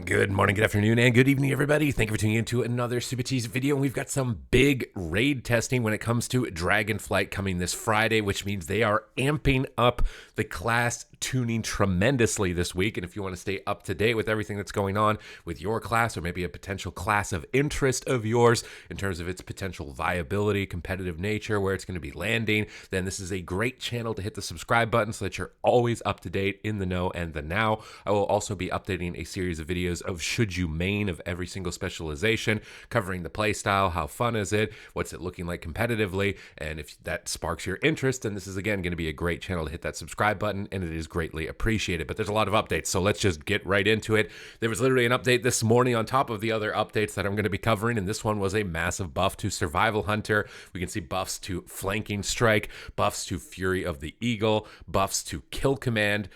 Good morning, good afternoon, and good evening, everybody. Thank you for tuning in to another Supatease video. And we've got some big raid testing when it comes to Dragonflight coming this Friday, which means they are amping up the class tuning tremendously this week. And if you want to stay up to date with everything that's going on with your class, or maybe a potential class of interest of yours in terms of its potential viability, competitive nature, where it's going to be landing, then this is a great channel to hit the subscribe button so that you're always up to date, in the know, and the now. I will also be updating a series of videos of should you main of every single specialization, covering the playstyle, how fun is it, what's it looking like competitively, and if that sparks your interest, then this is again going to be a great channel to hit that subscribe button, and it is greatly appreciated. But there's a lot of updates, so let's just get right into it. There was literally an update this morning on top of the other updates that I'm going to be covering, and this one was a massive buff to Survival Hunter. We can see buffs to Flanking Strike, buffs to Fury of the Eagle, buffs to Kill Command,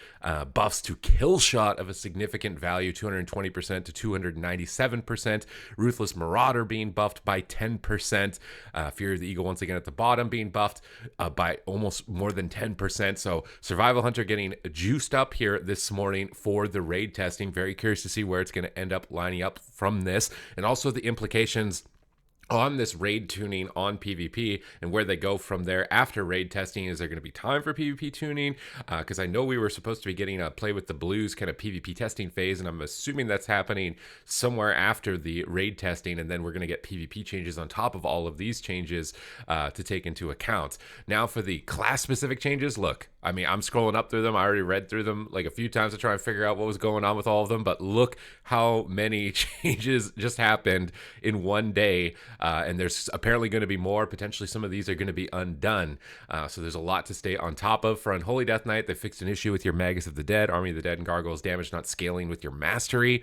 buffs to Kill Shot of a significant value, 220% to 297%. Ruthless Marauder being buffed by 10%. Fury of the Eagle once again at the bottom being buffed by almost more than 10%. So Survival Hunter getting juiced up here this morning for the raid testing. Very curious to see where it's going to end up lining up from this, and also the implications on this raid tuning on PvP and where they go from there after raid testing. Is there going to be time for PvP tuning? Because I know we were supposed to be getting a Play with the Blues kind of PvP testing phase, and I'm assuming that's happening somewhere after the raid testing, and then we're going to get PvP changes on top of all of these changes to take into account. Now for the class-specific changes, look, I mean, I'm scrolling up through them. I already read through them like a few times to try and figure out what was going on with all of them, but look how many changes just happened in one day. And there's apparently going to be more. Potentially some of these are going to be undone. So there's a lot to stay on top of. For Unholy Death Knight, they fixed an issue with your Magus of the Dead, Army of the Dead, and Gargoyles damage not scaling with your Mastery.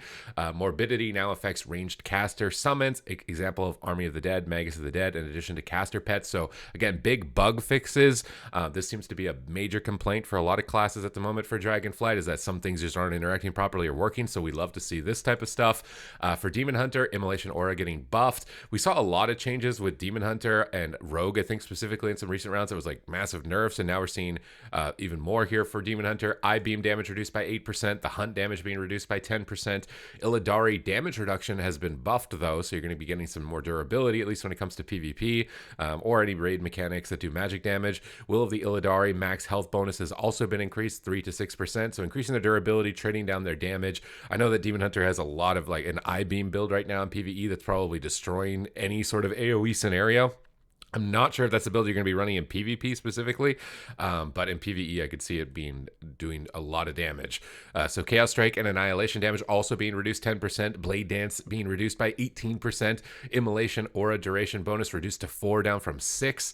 Morbidity now affects ranged caster summons. Example of Army of the Dead, Magus of the Dead, in addition to caster pets. So again, big bug fixes. This seems to be a major complaint for a lot of classes at the moment for Dragonflight, is that some things just aren't interacting properly or working. So we love to see this type of stuff. For Demon Hunter, Immolation Aura getting buffed. We saw a lot of changes with Demon Hunter and Rogue, I think specifically in some recent rounds. It was like massive nerfs, and now we're seeing even more here for Demon Hunter. Eye Beam damage reduced by 8%, the Hunt damage being reduced by 10%. Illidari damage reduction has been buffed though, so you're going to be getting some more durability, at least when it comes to PvP, or any raid mechanics that do magic damage. Will of the Illidari max health bonus has also been increased 3 to 6%, so increasing their durability, trading down their damage. I know that Demon Hunter has a lot of like an Eye Beam build right now in PvE that's probably destroying any sort of AoE scenario. I'm not sure if that's a build you're going to be running in PvP specifically, but in PvE I could see it doing a lot of damage. So Chaos Strike and Annihilation damage also being reduced 10%, Blade Dance being reduced by 18%, Immolation Aura duration bonus reduced to 4 down from 6,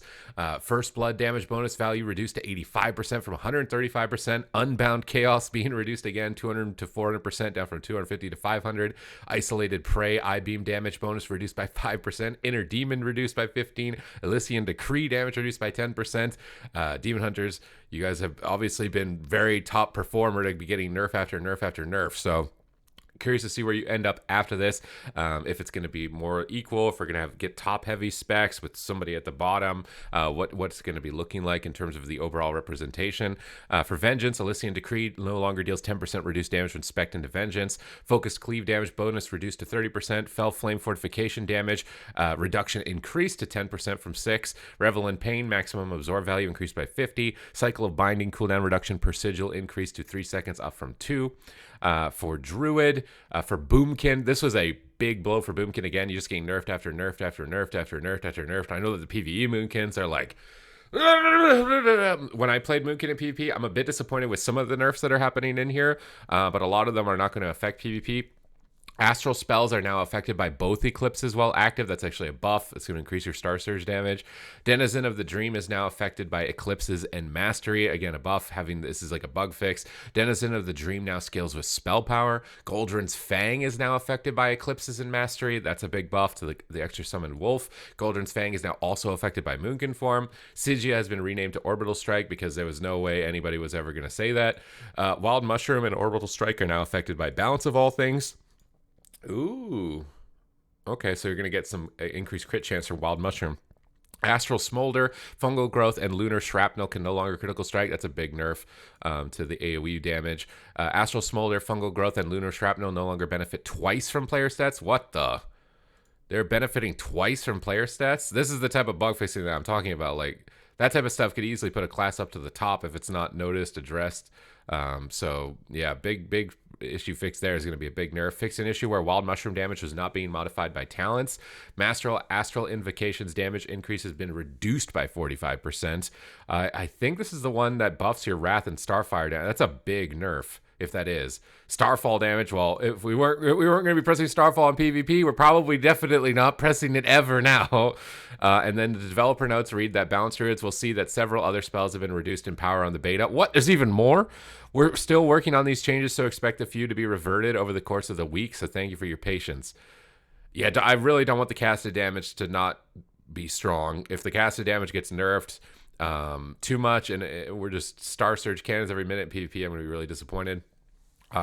First Blood damage bonus value reduced to 85% from 135%, Unbound Chaos being reduced again 200 to 400% down from 250 to 500, Isolated Prey Eye Beam damage bonus reduced by 5%, Inner Demon reduced by 15%, Elysian Decree damage reduced by 10%. Demon Hunters, you guys have obviously been very top performer to be getting nerf after nerf after nerf. So curious to see where you end up after this, if it's going to be more equal, if we're going to get top heavy specs with somebody at the bottom, what's going to be looking like in terms of the overall representation. For Vengeance, Elysian Decree no longer deals 10% reduced damage when spec'd into Vengeance. Focused Cleave damage bonus reduced to 30%. Fell Flame Fortification damage reduction increased to 10% from 6. Revel in Pain maximum absorb value increased by 50. Cycle of Binding cooldown reduction per sigil increased to 3 seconds up from 2. For Druid, for Boomkin, this was a big blow for Boomkin again. You're just getting nerfed after nerfed after nerfed after nerfed after nerfed. I know that the PvE Moonkins are like, when I played Boomkin in PvP, I'm a bit disappointed with some of the nerfs that are happening in here, but a lot of them are not going to affect PvP. Astral spells are now affected by both eclipses while active. That's actually a buff. It's going to increase your Star Surge damage. Denizen of the Dream is now affected by eclipses and mastery. Again, a buff. This is like a bug fix. Denizen of the Dream now scales with spell power. Goldrin's Fang is now affected by eclipses and mastery. That's a big buff to the extra summoned wolf. Goldrin's Fang is now also affected by Moonkin form. Sigia has been renamed to Orbital Strike because there was no way anybody was ever going to say that. Wild Mushroom and Orbital Strike are now affected by Balance of All Things. Ooh. Okay, so you're going to get some increased crit chance for Wild Mushroom. Astral Smolder, Fungal Growth, and Lunar Shrapnel can no longer critical strike. That's a big nerf to the AoE damage. Astral Smolder, Fungal Growth, and Lunar Shrapnel no longer benefit twice from player stats. What the? They're benefiting twice from player stats? This is the type of bug fixing that I'm talking about. Like, that type of stuff could easily put a class up to the top if it's not noticed, addressed. So, yeah, big issue fix there is going to be a big nerf. Fix an issue where Wild Mushroom damage was not being modified by talents. Astral Invocations damage increase has been reduced by 45%. I think this is the one that buffs your Wrath and Starfire damage. That's a big nerf. If that is Starfall damage, well, if we weren't going to be pressing Starfall on PvP, we're probably definitely not pressing it ever now. And then the developer notes read that Balance Druids will see that several other spells have been reduced in power on the beta. What? There's even more? We're still working on these changes, so expect a few to be reverted over the course of the week. So thank you for your patience. Yeah, I really don't want the casted damage to not be strong. If the casted damage gets nerfed too much and we're just Star Surge cannons every minute in PvP, I'm going to be really disappointed.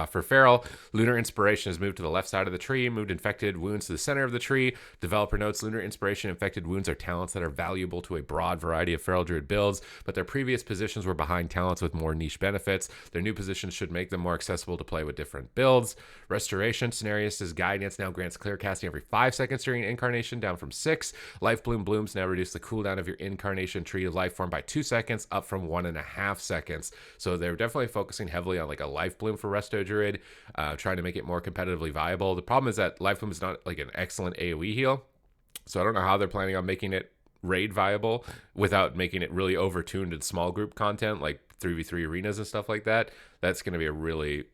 For Feral, Lunar Inspiration has moved to the left side of the tree, moved Infected Wounds to the center of the tree. Developer notes Lunar Inspiration and Infected Wounds are talents that are valuable to a broad variety of Feral Druid builds, but their previous positions were behind talents with more niche benefits. Their new positions should make them more accessible to play with different builds. Restoration, Cenarius' Guidance now grants clear casting every 5 seconds during Incarnation, down from 6. Life Bloom Blooms now reduce the cooldown of your Incarnation tree of life form by 2 seconds, up from 1.5 seconds. So they're definitely focusing heavily on like a Life Bloom for Resto Druid, trying to make it more competitively viable. The problem is that Life Bloom is not like an excellent AoE heal, so I don't know how they're planning on making it raid viable without making it really overtuned in small group content like 3v3 arenas and stuff like that. That's going to be a really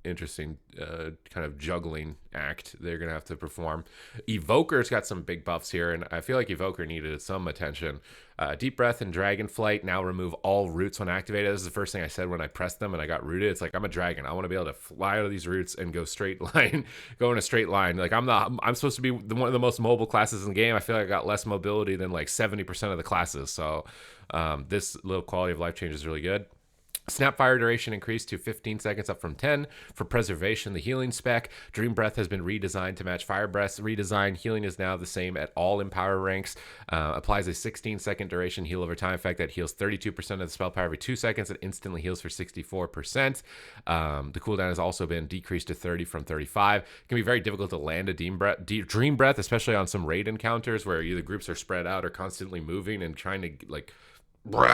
interesting kind of juggling act they're gonna have to perform. Evoker's got some big buffs here, and I feel like Evoker needed some attention. Deep Breath and Dragonflight now remove all roots when activated. This is the first thing I said when I pressed them and I got rooted. It's like, I'm a dragon, I want to be able to fly out of these roots and go go in a straight line. Like, I'm supposed to be one of the most mobile classes in the game. I feel like I got less mobility than like 70% of the classes. So this little quality of life change is really good. Snapfire duration increased to 15 seconds, up from 10. For Preservation, the healing spec, Dream Breath has been redesigned to match Fire Breath's redesign. Healing is now the same at all Empower ranks. Applies a 16-second duration heal over time effect that heals 32% of the spell power every 2 seconds and instantly heals for 64%. The cooldown has also been decreased to 30 from 35. It can be very difficult to land a Dream Breath, especially on some raid encounters where either groups are spread out or constantly moving and trying to like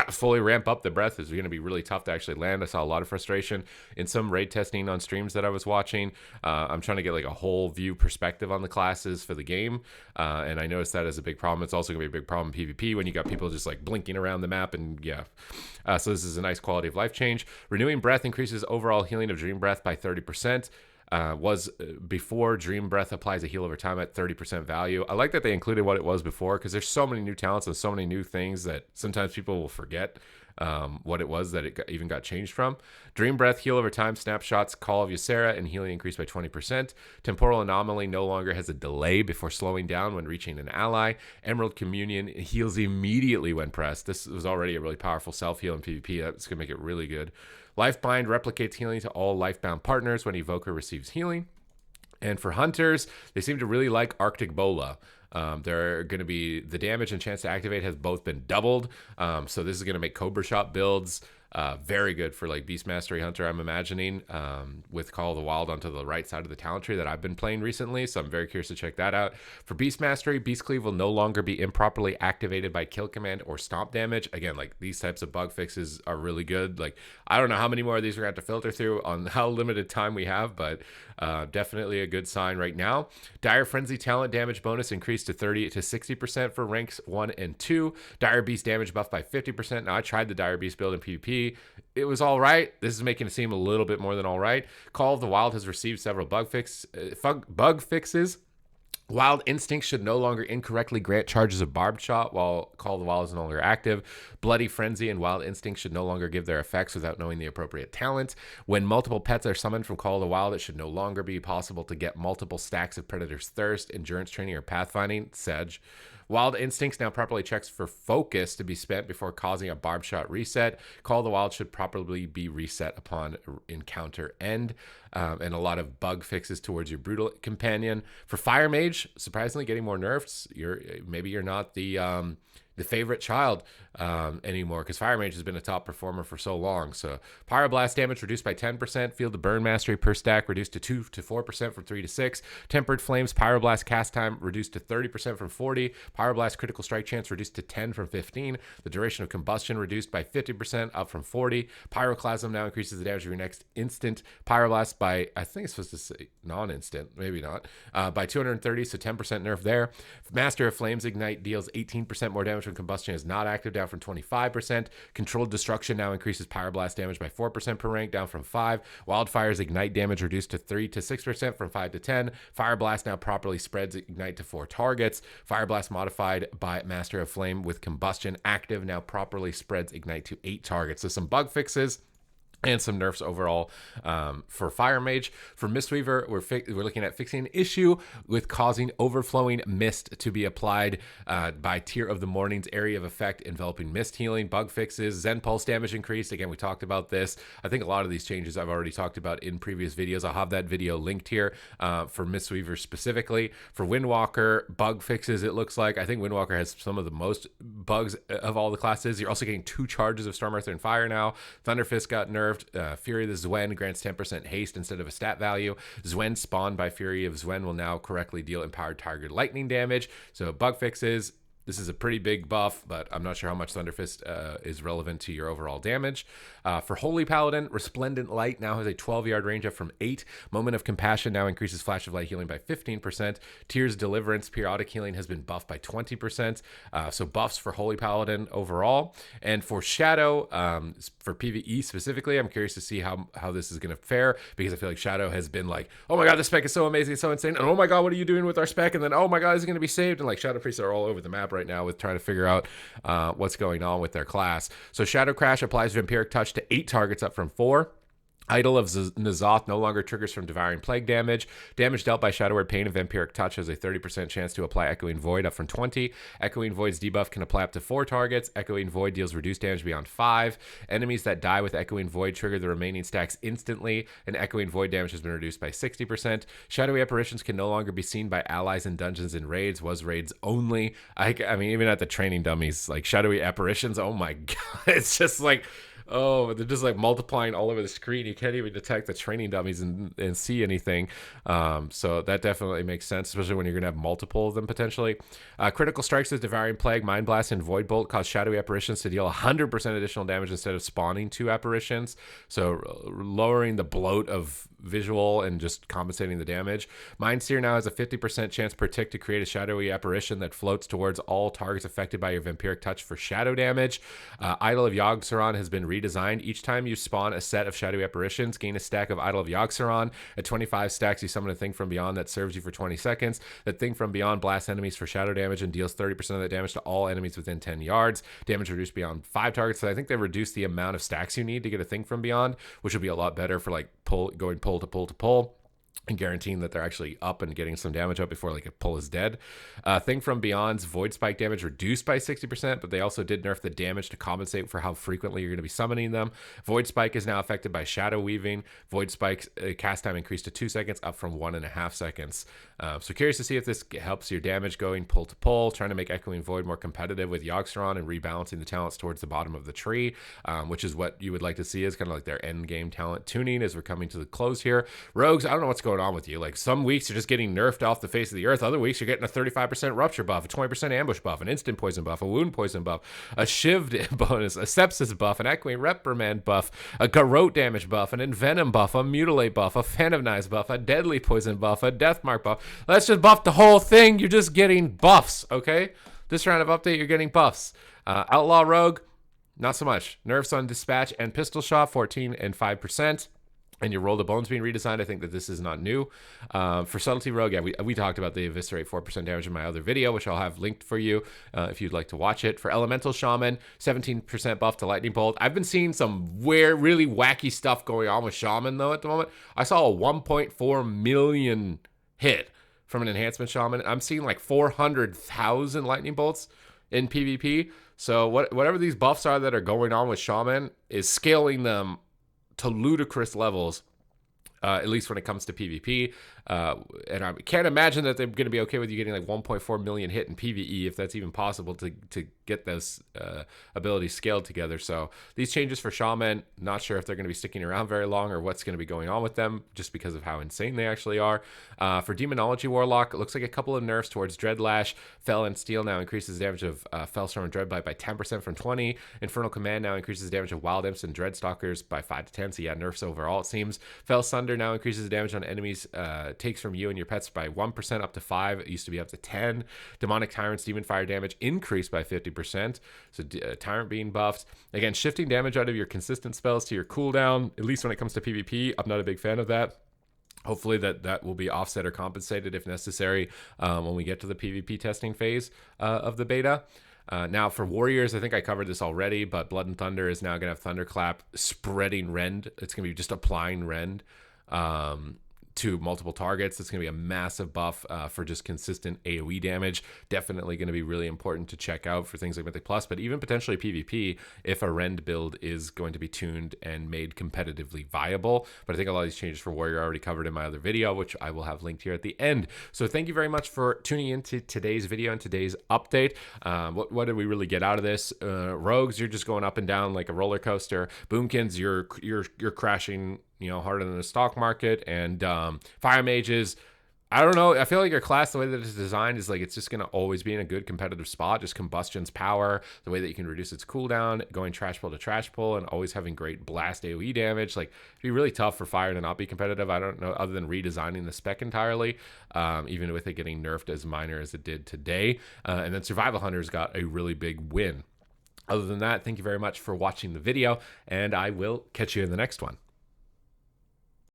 fully ramp up the breath is going to be really tough to actually land. I saw a lot of frustration in some raid testing on streams that I was watching. I'm trying to get like a whole view perspective on the classes for the game, and I noticed that as a big problem. It's also going to be a big problem in PvP when you got people just like blinking around the map, and yeah. So this is a nice quality of life change. Renewing Breath increases overall healing of Dream Breath by 30%. Was before. Dream Breath applies a heal over time at 30% value. I like that they included what it was before, because there's so many new talents and so many new things that sometimes people will forget what it was that it even got changed from. Dream Breath, heal over time, snapshots, Call of Ysera, and healing increased by 20%. Temporal Anomaly no longer has a delay before slowing down when reaching an ally. Emerald Communion heals immediately when pressed. This was already a really powerful self-heal in PvP. That's going to make it really good. Lifebind replicates healing to all Lifebound partners when Evoker receives healing. And for Hunters, they seem to really like Arctic Bola. They're going to be, the damage and chance to activate has both been doubled. So this is going to make Cobra Shot builds very good for like Beast Mastery Hunter, I'm imagining, with Call of the Wild onto the right side of the talent tree that I've been playing recently. So I'm very curious to check that out. For Beast Mastery, Beast Cleave will no longer be improperly activated by kill command or stomp damage. Again, like these types of bug fixes are really good. Like, I don't know how many more of these we're going to have to filter through on how limited time we have, but definitely a good sign right now. Dire Frenzy talent damage bonus increased to 30 to 60% for ranks 1 and 2. Dire Beast damage buff by 50%. Now, I tried the Dire Beast build in PvP. It was all right. This is making it seem a little bit more than all right. Call of the Wild has received several bug fixes. Wild Instinct should no longer incorrectly grant charges of Barbed Shot while Call of the Wild is no longer active. Bloody Frenzy and Wild Instinct should no longer give their effects without knowing the appropriate talent. When multiple pets are summoned from Call of the Wild, it should no longer be possible to get multiple stacks of Predator's Thirst, Endurance Training, or Pathfinding. Sedge. Wild Instincts now properly checks for focus to be spent before causing a Barbed Shot reset. Call of the Wild should properly be reset upon encounter end. And a lot of bug fixes towards your Brutal Companion. For Fire Mage, surprisingly getting more nerfs. Maybe you're not the the favorite child anymore, because Fire Mage has been a top performer for so long. So Pyroblast damage reduced by 10%, Field of Burn Mastery per stack reduced to 2 to 4% from 3 to 6, Tempered Flames Pyroblast cast time reduced to 30% from 40, Pyroblast critical strike chance reduced to 10 from 15, the duration of combustion reduced by 50% up from 40, Pyroclasm now increases the damage of your next instant Pyroblast by, I think it's supposed to say non-instant, maybe not, by 230, so 10% nerf there. Master of Flames Ignite deals 18% more damage when combustion is not active, down from 25%. Controlled Destruction now increases Pyroblast damage by 4% per rank, down from 5. Wildfire's Ignite damage reduced to 3 to 6% from 5 to 10. Fireblast now properly spreads Ignite to 4 targets. Fireblast modified by Master of Flame with Combustion active now properly spreads Ignite to 8 targets. So some bug fixes and some nerfs overall for Fire Mage. For Mistweaver, we're looking at fixing an issue with causing overflowing mist to be applied by Tear of the Morning's area of effect, enveloping mist healing. Bug fixes, Zen Pulse damage increased. Again, we talked about this. I think a lot of these changes I've already talked about in previous videos. I'll have that video linked here for Mistweaver specifically. For Windwalker, bug fixes, it looks like. I think Windwalker has some of the most bugs of all the classes. You're also getting 2 charges of Storm, Earth, and Fire now. Thunderfist got nerfed. Fury of the Zwen grants 10% haste instead of a stat value. Zwen spawned by Fury of Zwen will now correctly deal empowered target lightning damage. So bug fixes. This is a pretty big buff, but I'm not sure how much Thunderfist is relevant to your overall damage. For Holy Paladin, Resplendent Light now has a 12-yard range up from 8. Moment of Compassion now increases Flash of Light healing by 15%. Tears Deliverance periodic healing has been buffed by 20%. So buffs for Holy Paladin overall. And for Shadow, for PvE specifically, I'm curious to see how this is going to fare, because I feel like Shadow has been like, oh my god, this spec is so amazing, it's so insane, and oh my god, what are you doing with our spec? And then, oh my god, is it going to be saved? And like Shadow Priests are all over the map right now with trying to figure out what's going on with their class. So Shadow Crash applies Vampiric Touch to 8 targets up from 4. Idol of N'Zoth no longer triggers from Devouring Plague damage. Damage dealt by Shadow Word Pain and Vampiric Touch has a 30% chance to apply Echoing Void up from 20. Echoing Void's debuff can apply up to 4 targets. Echoing Void deals reduced damage beyond 5. Enemies that die with Echoing Void trigger the remaining stacks instantly, and Echoing Void damage has been reduced by 60%. Shadowy Apparitions can no longer be seen by allies in dungeons and raids. Was raids only. I mean, even at the training dummies, like Shadowy Apparitions, oh my god, it's just like, oh, they're just like multiplying all over the screen. You can't even detect the training dummies and see anything. So that definitely makes sense, especially when you're going to have multiple of them potentially. Critical strikes with Devouring Plague, Mind Blast, and Void Bolt cause Shadowy Apparitions to deal 100% additional damage instead of spawning 2 apparitions. So lowering the bloat of visual and just compensating the damage. Mind Seer now has a 50% chance per tick to create a shadowy apparition that floats towards all targets affected by your Vampiric Touch for shadow damage. Idol of Yogg-Saron has been redesigned. Each time you spawn a set of shadowy apparitions, gain a stack of Idol of Yogg-Saron. At 25 stacks, you summon a Thing from Beyond that serves you for 20 seconds. That Thing from Beyond blasts enemies for shadow damage and deals 30% of that damage to all enemies within 10 yards. Damage reduced beyond 5 targets. So I think they reduced the amount of stacks you need to get a Thing from Beyond, which would be a lot better for like going pull to pull to pull, and guaranteeing that they're actually up and getting some damage up before like a pull is dead. Thing from Beyond's Void Spike damage reduced by 60%, but they also did nerf the damage to compensate for how frequently you're going to be summoning them. Void Spike is now affected by Shadow Weaving. Void Spike's cast time increased to 2 seconds, up from 1.5 seconds. So curious to see if this helps your damage going pull to pull, trying to make Echoing Void more competitive with Yogg-Saron and rebalancing the talents towards the bottom of the tree, which is what you would like to see as kind of like their end game talent tuning as we're coming to the close here. Rogues, I don't know what's going on with you. Like some weeks you're just getting nerfed off the face of the earth. Other weeks you're getting a 35% rupture buff, a 20% ambush buff, an instant poison buff, a wound poison buff, a shivved bonus, a sepsis buff, an echoing reprimand buff, a garrote damage buff, an envenom buff, a mutilate buff, a fan of knives buff, a deadly poison buff, a death mark buff. Let's just buff the whole thing. You're just getting buffs, okay? This round of update, you're getting buffs. Outlaw Rogue, not so much. Nerfs on Dispatch and Pistol Shot, 14 and 5%. And your Roll the Bones being redesigned. I think that this is not new. For Subtlety Rogue, yeah, we talked about the Eviscerate 4% damage in my other video, which I'll have linked for you if you'd like to watch it. For Elemental Shaman, 17% buff to Lightning Bolt. I've been seeing some really wacky stuff going on with Shaman, though, at the moment. I saw a 1.4 million hit from an enhancement Shaman. I'm seeing like 400,000 Lightning Bolts in PvP. So whatever these buffs are that are going on with Shaman is scaling them to ludicrous levels, at least when it comes to PvP. And I can't imagine that they're going to be okay with you getting like 1.4 million hit in PvE, if that's even possible to get those abilities scaled together. So these changes for Shaman, not sure if they're going to be sticking around very long or what's going to be going on with them, just because of how insane they actually are. For Demonology Warlock, it looks like a couple of nerfs towards Dreadlash. Fel and Steel now increases the damage of Fellstorm and Dreadbite by 10% from 20. Infernal Command now increases the damage of Wild Imps and Dreadstalkers by 5 to 10. So yeah, nerfs overall, it seems. Fel Sunder now increases the damage on enemies takes from you and your pets by 1% up to 5. It used to be up to 10. Demonic Tyrant's Demon Fire damage increased by 50%. So Tyrant being buffed. Again, shifting damage out of your consistent spells to your cooldown, at least when it comes to PvP. I'm not a big fan of that. Hopefully that will be offset or compensated if necessary when we get to the PvP testing phase of the beta. Now for Warriors, I think I covered this already, but Blood and Thunder is now going to have Thunderclap spreading Rend. It's going to be just applying Rend to multiple targets. It's going to be a massive buff for just consistent AoE damage. Definitely going to be really important to check out for things like Mythic Plus, but even potentially PvP if a Rend build is going to be tuned and made competitively viable. But I think a lot of these changes for Warrior I already covered in my other video, which I will have linked here at the end. So thank you very much for tuning into today's video and today's update. What did we really get out of this? Rogues, you're just going up and down like a roller coaster. Boomkins, you're crashing, harder than the stock market. And Fire Mages, I don't know. I feel like your class, the way that it's designed, is like it's just going to always be in a good competitive spot. Just Combustion's power, the way that you can reduce its cooldown, going trash pull to trash pull, and always having great blast AoE damage. Like, it'd be really tough for Fire to not be competitive. I don't know, other than redesigning the spec entirely, even with it getting nerfed as minor as it did today. And then Survival Hunters got a really big win. Other than that, thank you very much for watching the video, and I will catch you in the next one.